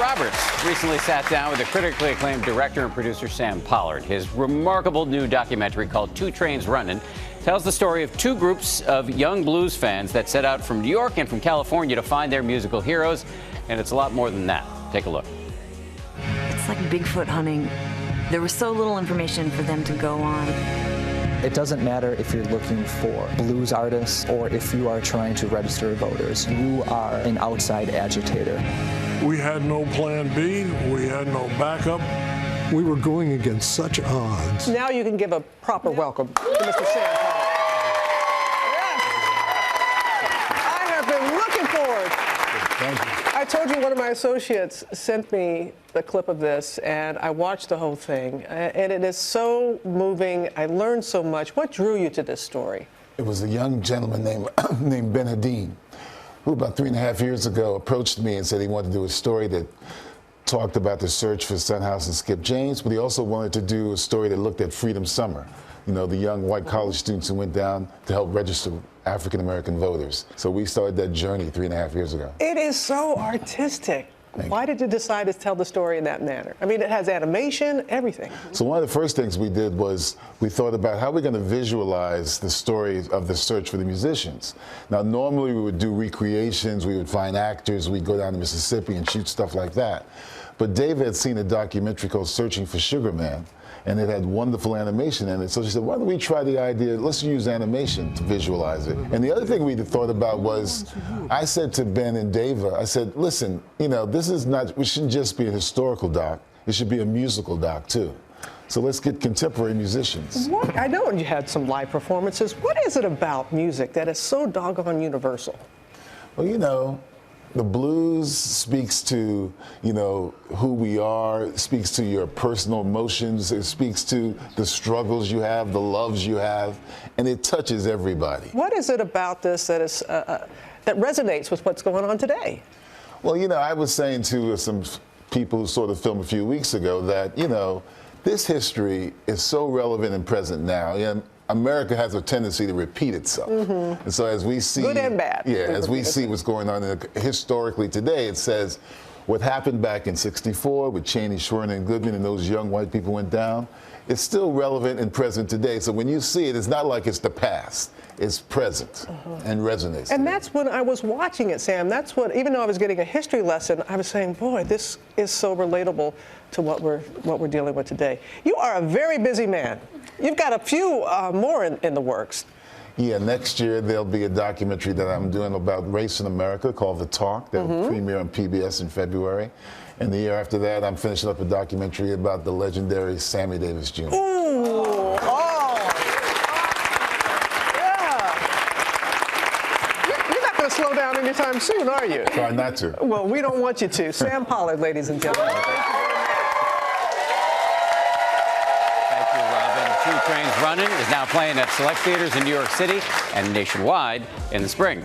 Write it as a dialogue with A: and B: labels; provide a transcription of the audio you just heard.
A: Roberts recently sat down with the critically acclaimed director and producer Sam Pollard. His remarkable new documentary called Two Trains Runnin' tells the story of two groups of young blues fans that set out from New York and from California to find their musical heroes. And it's a lot more than that. Take a look.
B: It's like Bigfoot hunting. There was so little information for them to go on.
C: It doesn't matter if you're looking for blues artists or if you are trying to register voters. You are an outside agitator.
D: We had no plan B. We had no backup.
E: We were going against such odds.
F: Now you can give a proper welcome to Mr. Sam Pollard. Yes. I have been looking forward.
D: Thank you.
F: I told you one of my associates sent me the clip of this, and I watched the whole thing, and it is so moving. I learned so much. What drew you to this story?
G: It was a young gentleman named Ben Hadeen, who about 3.5 years ago approached me and said he wanted to do a story that talked about the search for Sunhouse and Skip James, but he also wanted to do a story that looked at Freedom Summer, you know, the young white college students who went down to help register African-American voters. So we started that journey 3.5 years ago.
F: It is so artistic. Why did you decide to tell the story in that manner? I mean, it has animation, everything.
G: So one of the first things we did was we thought about how we're going to visualize the story of the search for the musicians. Now, normally we would do recreations, we would find actors, we'd go down to Mississippi and shoot stuff like that. But David had seen a documentary called Searching for Sugar Man, and it had wonderful animation in it. So she said, why don't we try the idea, let's use animation to visualize it. And the other thing we thought about was, I said to Ben and Dava, I said, listen, you know, this is not, we shouldn't just be a historical doc, it should be a musical doc too. So let's get contemporary musicians.
F: What? I know you had some live performances. What is it about music that is so doggone universal?
G: Well, you know, the blues speaks to, you know, who we are, speaks to your personal emotions, it speaks to the struggles you have, the loves you have, and it touches everybody.
F: What is it about this that is that resonates with what's going on today?
G: Well, you know, I was saying to some people who saw the film a few weeks ago that, you know, this history is so relevant and present now. And America has a tendency to repeat itself. And so as we see—
F: Good and bad.
G: Yeah, as we see what's going on historically today, it says what happened back in '64 with Cheney, Schwerner, and Goodman, and those young white people went down, it's still relevant and present today. So when you see it, it's not like it's the past. It's present and resonates.
F: And that's when I was watching it, Sam. That's what, even though I was getting a history lesson, I was saying, boy, this is so relatable to what we're dealing with today. You are a very busy man. You've got a few more in the works.
G: Yeah, next year there'll be a documentary that I'm doing about race in America called The Talk that will premiere on PBS in February. And the year after that, I'm finishing up a documentary about the legendary Sammy Davis Jr.
F: Ooh, slow down anytime soon, are you?
G: Try not to.
F: Well, we don't want you to. Sam Pollard, ladies and gentlemen.
A: Thank you, Robin. Two Trains Runnin' is now playing at select theaters in New York City and nationwide in the spring.